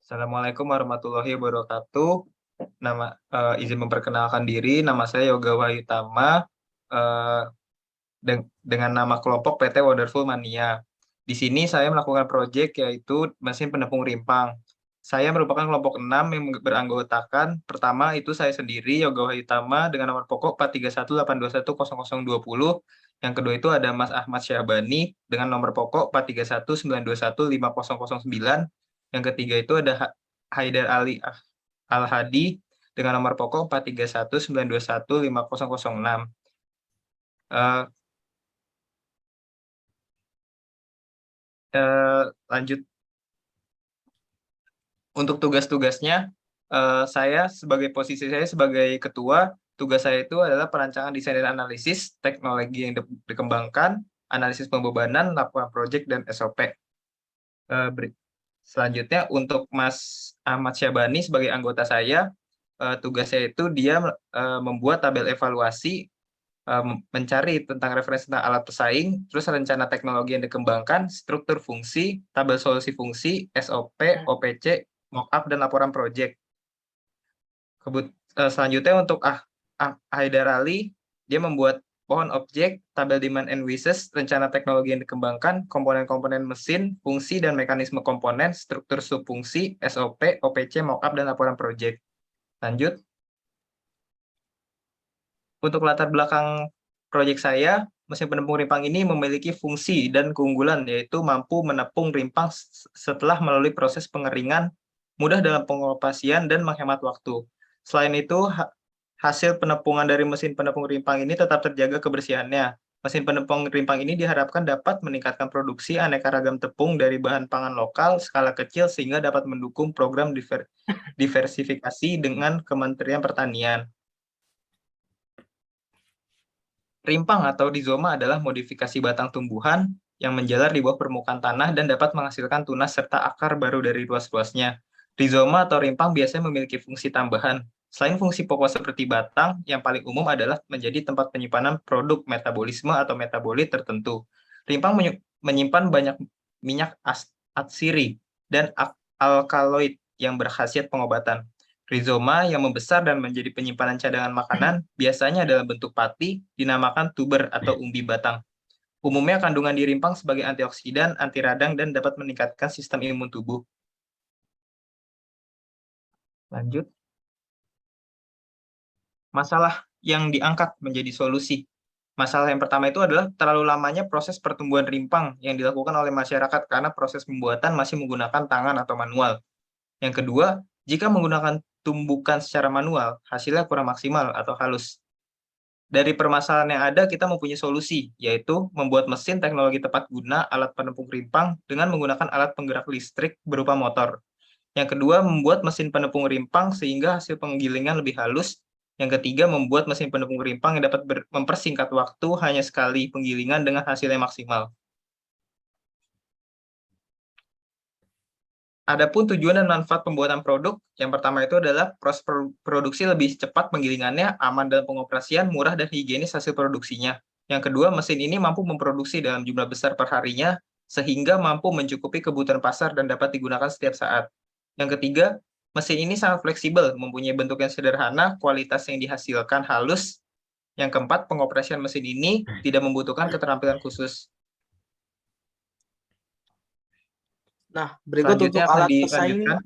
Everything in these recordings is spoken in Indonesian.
Assalamualaikum warahmatullahi wabarakatuh. Izin memperkenalkan diri, nama saya Yoga Wahyutama eh, dengan nama kelompok PT Wonderful Mania. Di sini saya melakukan proyek yaitu mesin penepung rimpang. Saya merupakan kelompok 6 yang beranggotakan pertama itu saya sendiri Yoga Wahyutama dengan nomor pokok 431821020. Yang kedua itu ada Mas Ahmad Syahbani dengan nomor pokok 431921509. Yang ketiga itu ada Haidar Ali Al-Hadi dengan nomor pokok 431921506. Eh, Lanjut untuk tugas-tugasnya, posisi saya sebagai ketua, tugas saya itu adalah perancangan desain dan analisis teknologi yang dikembangkan, analisis pembebanan, laporan proyek dan SOP. Selanjutnya untuk Mas Ahmad Syabani sebagai anggota saya, tugas saya itu dia membuat tabel evaluasi, mencari tentang referensi tentang alat pesaing, terus rencana teknologi yang dikembangkan, struktur fungsi, tabel solusi fungsi, SOP, OPC, mockup, dan laporan proyek. Selanjutnya untuk Haidar Ali, dia membuat pohon objek, tabel demand and wishes, rencana teknologi yang dikembangkan, komponen-komponen mesin, fungsi dan mekanisme komponen, struktur subfungsi, SOP, OPC, mockup, dan laporan proyek. Lanjut. Untuk latar belakang proyek saya, mesin penepung rimpang ini memiliki fungsi dan keunggulan, yaitu mampu menepung rimpang setelah melalui proses pengeringan, mudah dalam pengoperasian, dan menghemat waktu. Selain itu, hasil penepungan dari mesin penepung rimpang ini tetap terjaga kebersihannya. Mesin penepung rimpang ini diharapkan dapat meningkatkan produksi aneka ragam tepung dari bahan pangan lokal skala kecil sehingga dapat mendukung program diversifikasi dengan Kementerian Pertanian. Rimpang atau rizoma adalah modifikasi batang tumbuhan yang menjalar di bawah permukaan tanah dan dapat menghasilkan tunas serta akar baru dari ruas-ruasnya. Rizoma atau rimpang biasanya memiliki fungsi tambahan. Selain fungsi pokok seperti batang, yang paling umum adalah menjadi tempat penyimpanan produk metabolisme atau metabolit tertentu. Rimpang menyimpan banyak minyak atsiri dan alkaloid yang berkhasiat pengobatan. Rizoma yang membesar dan menjadi penyimpanan cadangan makanan biasanya dalam bentuk pati, dinamakan tuber atau umbi batang. Umumnya kandungan di rimpang sebagai antioksidan, anti radang, dan dapat meningkatkan sistem imun tubuh. Lanjut. Masalah yang diangkat menjadi solusi. Masalah yang pertama itu adalah terlalu lamanya proses pertumbuhan rimpang yang dilakukan oleh masyarakat karena proses pembuatan masih menggunakan tangan atau manual. Yang kedua, jika menggunakan tumbukan secara manual, hasilnya kurang maksimal atau halus. Dari permasalahan yang ada, kita mempunyai solusi, yaitu membuat mesin teknologi tepat guna alat penepung rimpang dengan menggunakan alat penggerak listrik berupa motor. Yang kedua, membuat mesin penepung rimpang sehingga hasil penggilingan lebih halus. Yang ketiga, membuat mesin penepung rimpang yang dapat mempersingkat waktu hanya sekali penggilingan dengan hasil yang maksimal. Adapun tujuan dan manfaat pembuatan produk, yang pertama itu adalah proses produksi lebih cepat penggilingannya, aman dalam pengoperasian, murah dan higienis hasil produksinya. Yang kedua, mesin ini mampu memproduksi dalam jumlah besar per harinya, sehingga mampu mencukupi kebutuhan pasar dan dapat digunakan setiap saat. Yang ketiga, mesin ini sangat fleksibel, mempunyai bentuk yang sederhana, kualitas yang dihasilkan halus. Yang keempat, pengoperasian mesin ini tidak membutuhkan keterampilan khusus. Nah, berikut untuk alat pesaing. Dilanjutkan.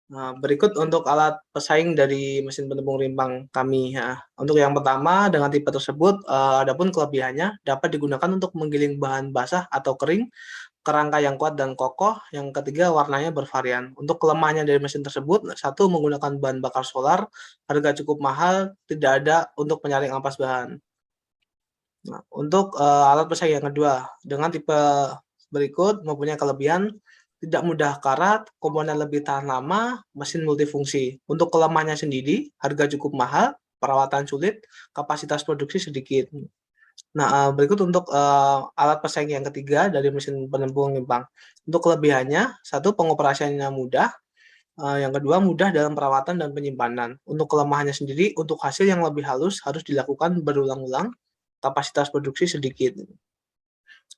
Nah, berikut untuk alat pesaing dari mesin penepung rimpang kami. Ya. Untuk yang pertama, dengan tipe tersebut, adapun kelebihannya dapat digunakan untuk menggiling bahan basah atau kering, kerangka yang kuat dan kokoh. Yang ketiga, warnanya bervarian. Untuk kelemahannya dari mesin tersebut, satu, menggunakan bahan bakar solar, harga cukup mahal, tidak ada untuk penyaring ampas bahan. Nah, untuk alat pesaing yang kedua, dengan tipe berikut mempunyai kelebihan tidak mudah karat, komponen lebih tahan lama, mesin multifungsi. Untuk kelemahannya sendiri, harga cukup mahal, perawatan sulit, kapasitas produksi sedikit. Nah, berikut untuk alat pesaing yang ketiga dari mesin penepung rimpang. Untuk kelebihannya, satu, pengoperasiannya mudah. Yang kedua, mudah dalam perawatan dan penyimpanan. Untuk kelemahannya sendiri, untuk hasil yang lebih halus harus dilakukan berulang-ulang, kapasitas produksi sedikit.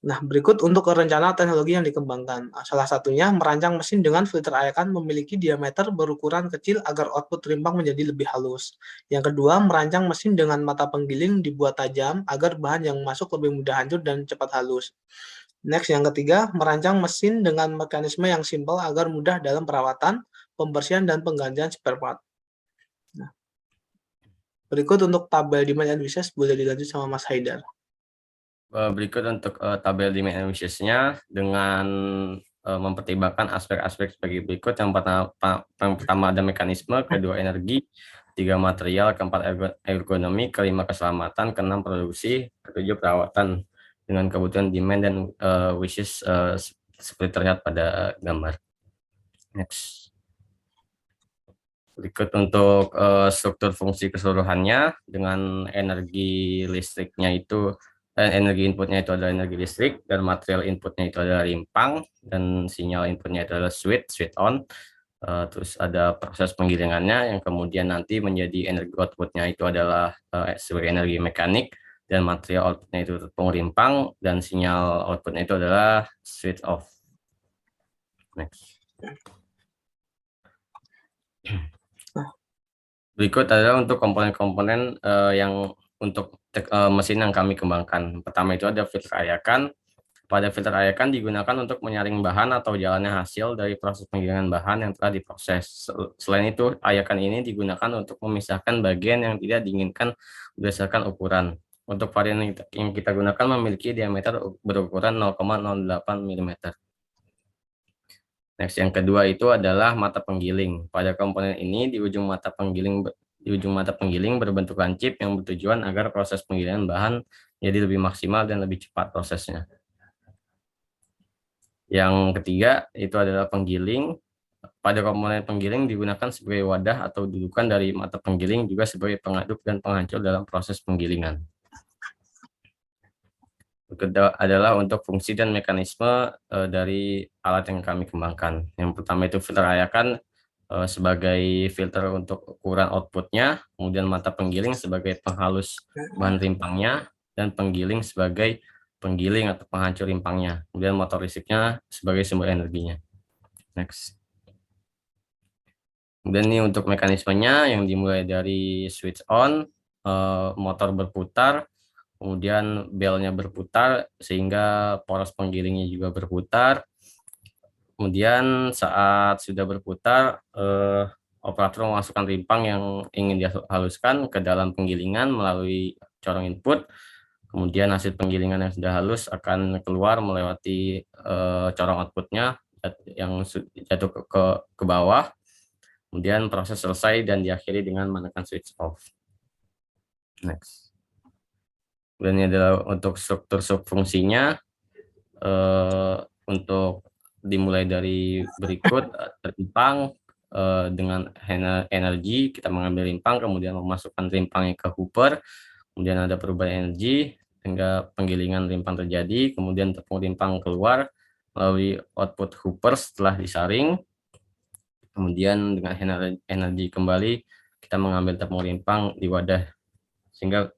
Nah, berikut untuk rencana teknologi yang dikembangkan. Salah satunya merancang mesin dengan filter ayakan memiliki diameter berukuran kecil agar output rimpang menjadi lebih halus. Yang kedua, merancang mesin dengan mata penggiling dibuat tajam agar bahan yang masuk lebih mudah hancur dan cepat halus. Next, yang ketiga, merancang mesin dengan mekanisme yang simpel agar mudah dalam perawatan, pembersihan, dan penggantian spare part. Nah, berikut untuk tabel demand and wishes, boleh dilanjut sama Mas Haidar. Berikut untuk tabel demand and wishes-nya dengan mempertimbangkan aspek-aspek sebagai berikut. Yang pertama ada mekanisme, kedua energi, tiga material, keempat ergonomi, kelima keselamatan, keenam produksi, ketujuh perawatan dengan kebutuhan demand dan wishes seperti terlihat pada gambar. Next. Berikut untuk struktur fungsi keseluruhannya dengan energi listriknya itu energi inputnya itu adalah energi listrik dan material inputnya itu adalah rimpang dan sinyal inputnya itu adalah switch on. Terus ada proses penggilingannya yang kemudian nanti menjadi energi outputnya itu adalah sebagai energi mekanik dan material outputnya itu tepung rimpang dan sinyal outputnya itu adalah switch off. Next. Berikut adalah untuk komponen-komponen yang untuk mesin yang kami kembangkan. Pertama itu ada filter ayakan. Pada filter ayakan digunakan untuk menyaring bahan atau jalannya hasil dari proses penggilingan bahan yang telah diproses. Selain itu, ayakan ini digunakan untuk memisahkan bagian yang tidak diinginkan berdasarkan ukuran. Untuk varian yang kita gunakan memiliki diameter berukuran 0,08 mm. Next, yang kedua itu adalah mata penggiling. Pada komponen ini di ujung mata penggiling berbentuk lancip yang bertujuan agar proses penggilingan bahan jadi lebih maksimal dan lebih cepat prosesnya. Yang ketiga itu adalah penggiling. Pada komponen penggiling digunakan sebagai wadah atau dudukan dari mata penggiling juga sebagai pengaduk dan penghancur dalam proses penggilingan. Kedua adalah untuk fungsi dan mekanisme dari alat yang kami kembangkan. Yang pertama itu filter ayakan sebagai filter untuk ukuran outputnya, kemudian mata penggiling sebagai penghalus bahan rimpangnya, dan penggiling sebagai penggiling atau penghancur rimpangnya, kemudian motor listriknya sebagai sumber energinya. Next. Kemudian ini untuk mekanismenya yang dimulai dari switch on, motor berputar, kemudian belnya berputar sehingga poros penggilingnya juga berputar. Kemudian saat sudah berputar, operator memasukkan rimpang yang ingin dihaluskan ke dalam penggilingan melalui corong input. Kemudian hasil penggilingan yang sudah halus akan keluar melewati corong outputnya yang jatuh ke bawah. Kemudian proses selesai dan diakhiri dengan menekan switch off. Next. Dan ini adalah untuk struktur subfungsinya. Untuk dimulai dari berikut, rimpang dengan energi, kita mengambil rimpang, kemudian memasukkan rimpangnya ke hooper, kemudian ada perubahan energi, hingga penggilingan rimpang terjadi, kemudian tepung rimpang keluar melalui output hooper setelah disaring, kemudian dengan energi kembali, kita mengambil tepung rimpang di wadah, sehingga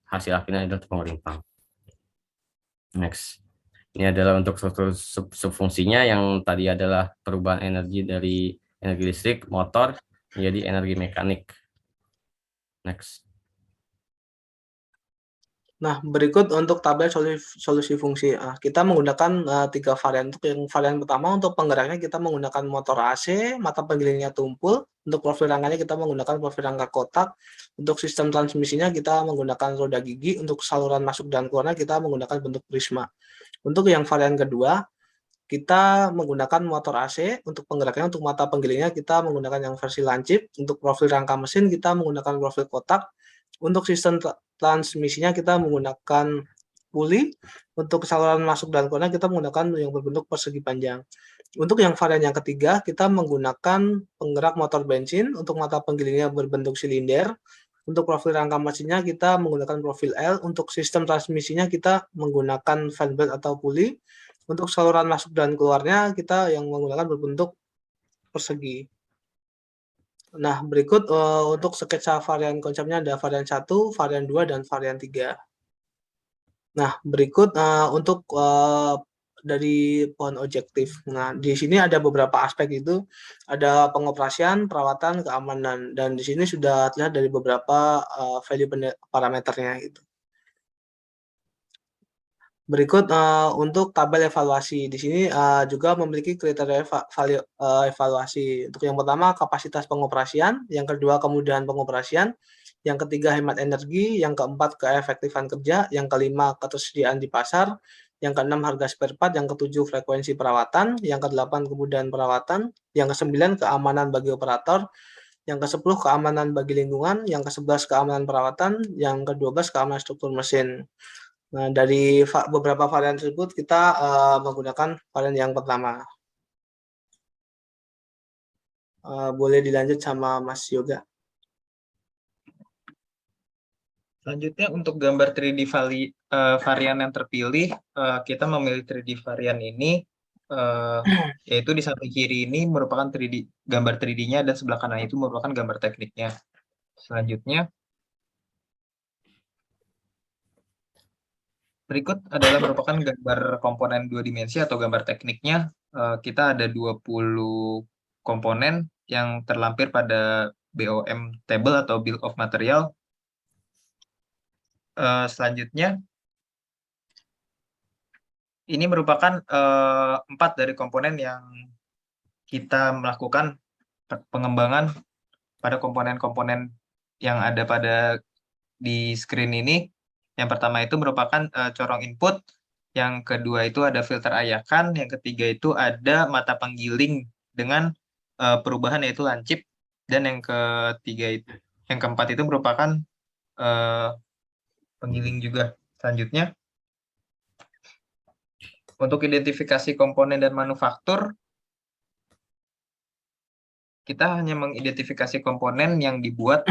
hasil akhirnya adalah tepung rimpang. Next. Ini adalah untuk struktur subfungsinya yang tadi adalah perubahan energi dari energi listrik, motor, menjadi energi mekanik. Next. Nah, berikut untuk tabel solusi fungsi. Kita menggunakan 3 varian. Untuk yang varian pertama, untuk penggeraknya kita menggunakan motor AC, mata penggilingnya tumpul. Untuk profil rangkanya kita menggunakan profil rangka kotak. Untuk sistem transmisinya kita menggunakan roda gigi. Untuk saluran masuk dan keluarnya kita menggunakan bentuk prisma. Untuk yang varian kedua, kita menggunakan motor AC. Untuk penggeraknya, untuk mata penggilingnya kita menggunakan yang versi lancip. Untuk profil rangka mesin kita menggunakan profil kotak. Untuk sistem transmisinya kita menggunakan puli. Untuk saluran masuk dan keluarnya kita menggunakan yang berbentuk persegi panjang. Untuk yang varian yang ketiga, kita menggunakan penggerak motor bensin. Untuk mata penggilingnya berbentuk silinder. Untuk profil rangka mesinnya kita menggunakan profil L. Untuk sistem transmisinya kita menggunakan fan belt atau puli. Untuk saluran masuk dan keluarnya kita yang menggunakan berbentuk persegi. Nah, berikut untuk sketsa varian konsepnya ada varian 1, varian 2, dan varian 3. Nah, berikut untuk dari pohon objektif. Nah, di sini ada beberapa aspek itu, ada pengoperasian, perawatan, keamanan, dan di sini sudah terlihat dari beberapa value parameternya gitu. Berikut untuk tabel evaluasi. Di sini juga memiliki kriteria evaluasi. Untuk yang pertama, kapasitas pengoperasian, yang kedua, kemudahan pengoperasian, yang ketiga, hemat energi, yang keempat, keefektifan kerja, yang kelima, ketersediaan di pasar, yang keenam, harga spare part, yang ketujuh, frekuensi perawatan, yang kedelapan, kemudahan perawatan, yang kesembilan, keamanan bagi operator, yang ke-10 keamanan bagi lingkungan, yang ke-11 keamanan perawatan, yang ke-12 keamanan struktur mesin. Nah, dari beberapa varian tersebut kita menggunakan varian yang pertama. Boleh dilanjut sama Mas Yoga. Selanjutnya untuk gambar 3D varian yang terpilih, kita memilih 3D varian ini, yaitu di samping kiri ini merupakan gambar 3D-nya dan sebelah kanan itu merupakan gambar tekniknya. Selanjutnya, berikut adalah merupakan gambar komponen 2 dimensi atau gambar tekniknya. Kita ada 20 komponen yang terlampir pada BOM table atau Bill of Material. Selanjutnya, ini merupakan 4 dari komponen yang kita melakukan pengembangan pada komponen-komponen yang ada di screen ini. Yang pertama itu merupakan corong input, yang kedua itu ada filter ayakan, yang ketiga itu ada mata penggiling dengan perubahan yaitu lancip, dan yang keempat itu merupakan penggiling juga. Selanjutnya, untuk identifikasi komponen dan manufaktur, kita hanya mengidentifikasi komponen yang dibuat.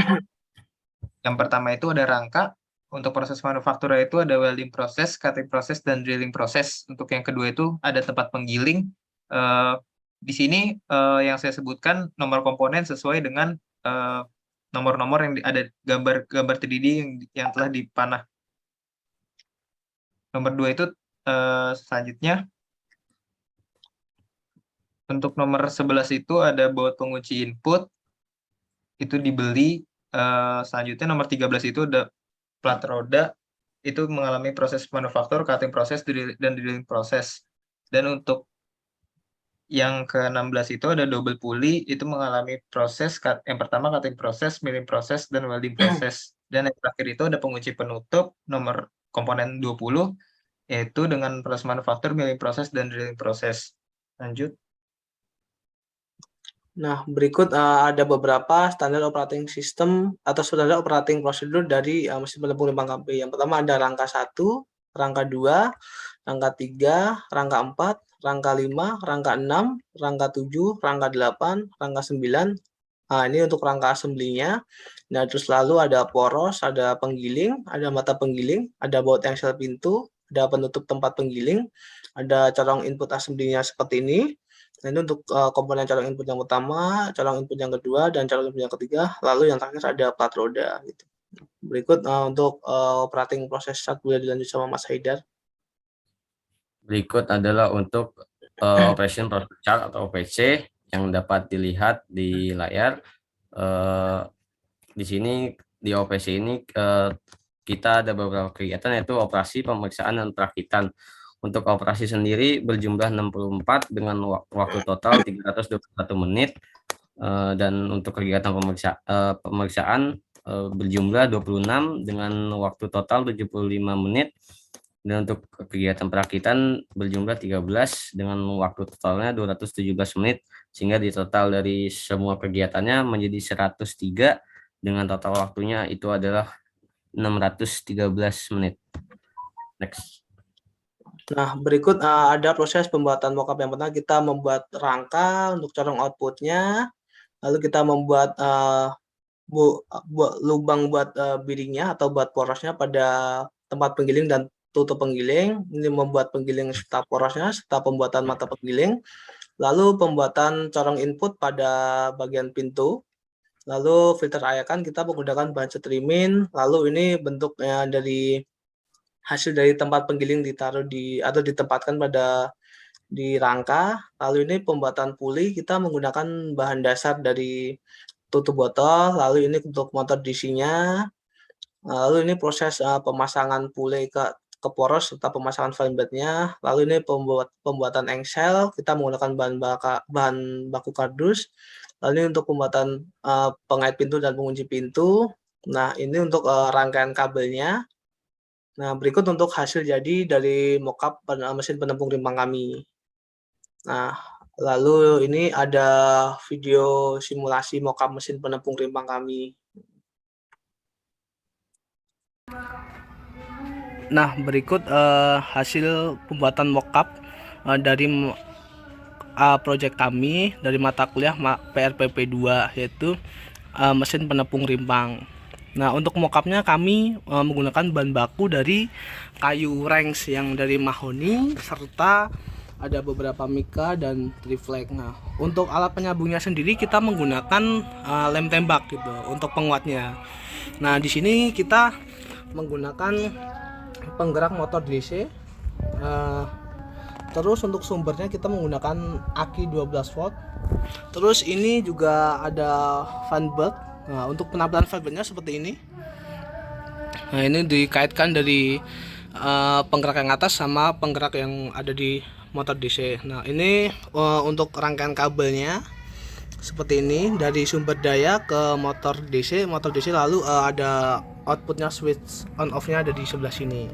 Yang pertama itu ada rangka. Untuk proses manufaktur itu ada welding proses, cutting proses, dan drilling proses. Untuk yang kedua itu ada tempat penggiling. Di sini yang saya sebutkan nomor komponen sesuai dengan nomor-nomor yang ada gambar 3D yang telah dipanah. Nomor 2 itu selanjutnya. Untuk nomor 11 itu ada baut pengunci input. Itu dibeli. Selanjutnya nomor 13 itu ada plat roda, itu mengalami proses manufaktur, cutting proses, dan drilling proses. Dan untuk yang ke-16 itu ada double pulley, itu mengalami proses, yang pertama cutting proses, milling proses, dan welding proses. Dan yang terakhir itu ada pengunci penutup, nomor komponen 20, yaitu dengan proses manufaktur, milling proses, dan drilling proses. Lanjut. Nah, berikut ada beberapa standar operating system atau standar operating prosedur dari mesin penepung limbah KP. Yang pertama ada rangka 1, rangka 2, rangka 3, rangka 4, rangka 5, rangka 6, rangka 7, rangka 8, rangka 9. Nah, ini untuk rangka assembly-nya. Nah, terus lalu ada poros, ada penggiling, ada mata penggiling, ada baut engsel pintu, ada penutup tempat penggiling, ada corong input assembly-nya seperti ini. Nah, ini untuk komponen corong input yang pertama, corong input yang kedua, dan corong input yang ketiga. Lalu yang terakhir ada plat roda. Gitu. Berikut untuk operating proses start, boleh dilanjut sama Mas Haidar. Berikut adalah untuk operation process chart atau OPC yang dapat dilihat di layar. Di sini di OPC ini kita ada beberapa kegiatan, yaitu operasi, pemeriksaan, dan perakitan. Untuk operasi sendiri berjumlah 64 dengan waktu total 321 menit. Dan untuk kegiatan pemeriksaan berjumlah 26 dengan waktu total 75 menit. Dan untuk kegiatan perakitan berjumlah 13 dengan waktu totalnya 217 menit. Sehingga di total dari semua kegiatannya menjadi 103 dengan total waktunya itu adalah 613 menit. Next. Nah, berikut ada proses pembuatan mockup. Yang pertama kita membuat rangka untuk corong outputnya, lalu kita membuat lubang buat biddingnya atau buat porosnya pada tempat penggiling dan tutup penggiling. Ini membuat penggiling serta porosnya, serta pembuatan mata penggiling, lalu pembuatan corong input pada bagian pintu, lalu filter ayakan kita menggunakan bahan streaming, lalu ini bentuknya dari hasil dari tempat penggiling ditaruh atau ditempatkan di rangka. Lalu ini pembuatan puli kita menggunakan bahan dasar dari tutup botol, lalu ini untuk motor DC-nya. Lalu ini proses pemasangan puli ke poros serta pemasangan valve bed-nya. Lalu ini pembuatan engsel, kita menggunakan bahan baku kardus. Lalu ini untuk pembuatan pengait pintu dan pengunci pintu. Nah, ini untuk rangkaian kabelnya. Nah, berikut untuk hasil jadi dari mockup mesin penempung rimpang kami. Nah, lalu ini ada video simulasi mockup mesin penempung rimpang kami. Nah, berikut hasil pembuatan mockup dari proyek kami dari mata kuliah PRPP 2, yaitu mesin penepung rimpang. Nah, untuk mockupnya kami menggunakan bahan baku dari kayu ranks yang dari mahoni, serta ada beberapa mika dan triplek. Nah, untuk alat penyambungnya sendiri kita menggunakan lem tembak gitu untuk penguatnya. Nah, di sini kita menggunakan penggerak motor DC. Terus untuk sumbernya kita menggunakan aki 12 volt. Terus ini juga ada fan belt. Nah, untuk penampilan fan beltnya seperti ini. Nah, ini dikaitkan dari penggerak yang atas sama penggerak yang ada di motor DC. Nah, ini untuk rangkaian kabelnya seperti ini dari sumber daya ke motor DC. Motor DC lalu ada outputnya, switch on off-nya ada di sebelah sini.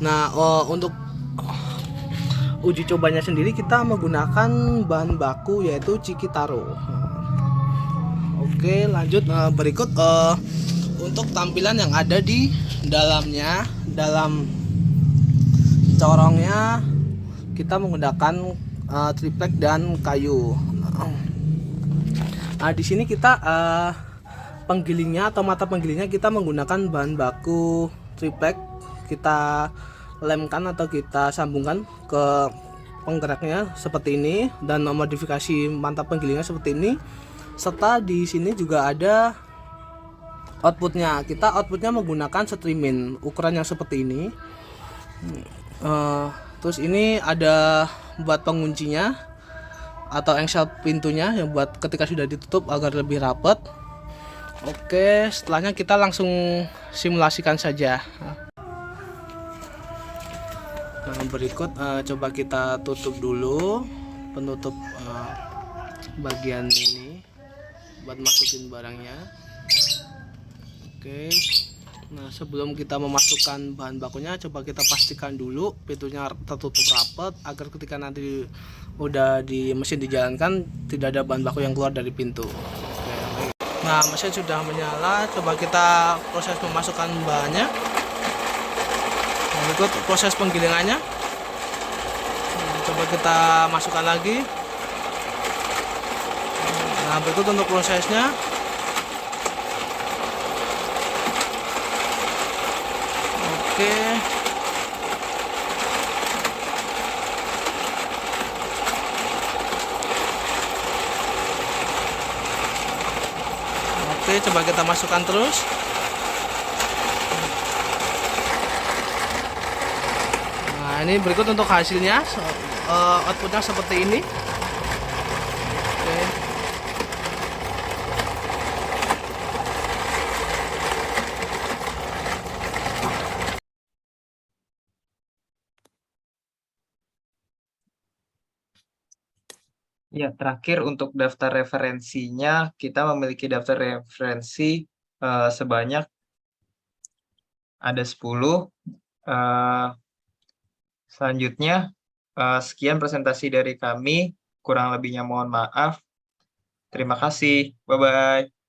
Nah, untuk uji cobanya sendiri kita menggunakan bahan baku yaitu Cikitaro. Oke, lanjut berikut untuk tampilan yang ada di dalamnya. Dalam corongnya kita menggunakan triplek dan kayu. Nah, di sini kita penggilingnya atau mata penggilingnya kita menggunakan bahan baku triplek. Kita lemkan atau kita sambungkan ke penggeraknya seperti ini dan modifikasi mantap penggilingnya seperti ini. Serta di sini juga ada outputnya. Kita outputnya menggunakan streamin ukuran yang seperti ini. Terus ini ada buat penguncinya atau engsel pintunya yang buat ketika sudah ditutup agar lebih rapat. Oke, setelahnya kita langsung simulasikan saja. Nah, berikut coba kita tutup dulu penutup bagian ini buat masukin barangnya. Oke. Nah, sebelum kita memasukkan bahan bakunya, coba kita pastikan dulu pintunya tertutup rapat agar ketika nanti udah di mesin dijalankan tidak ada bahan baku yang keluar dari pintu. Oke. Nah, mesin sudah menyala, coba kita proses memasukkan bahannya. Berikut proses penggilingannya. Coba kita masukkan lagi. Nah, berikut untuk prosesnya. Oke. Oke, coba kita masukkan terus. Nah, ini berikut untuk hasilnya. Outputnya seperti ini. Oke. Ya, terakhir untuk daftar referensinya, kita memiliki daftar referensi sebanyak ada 10. Selanjutnya, sekian presentasi dari kami. Kurang lebihnya mohon maaf. Terima kasih. Bye-bye.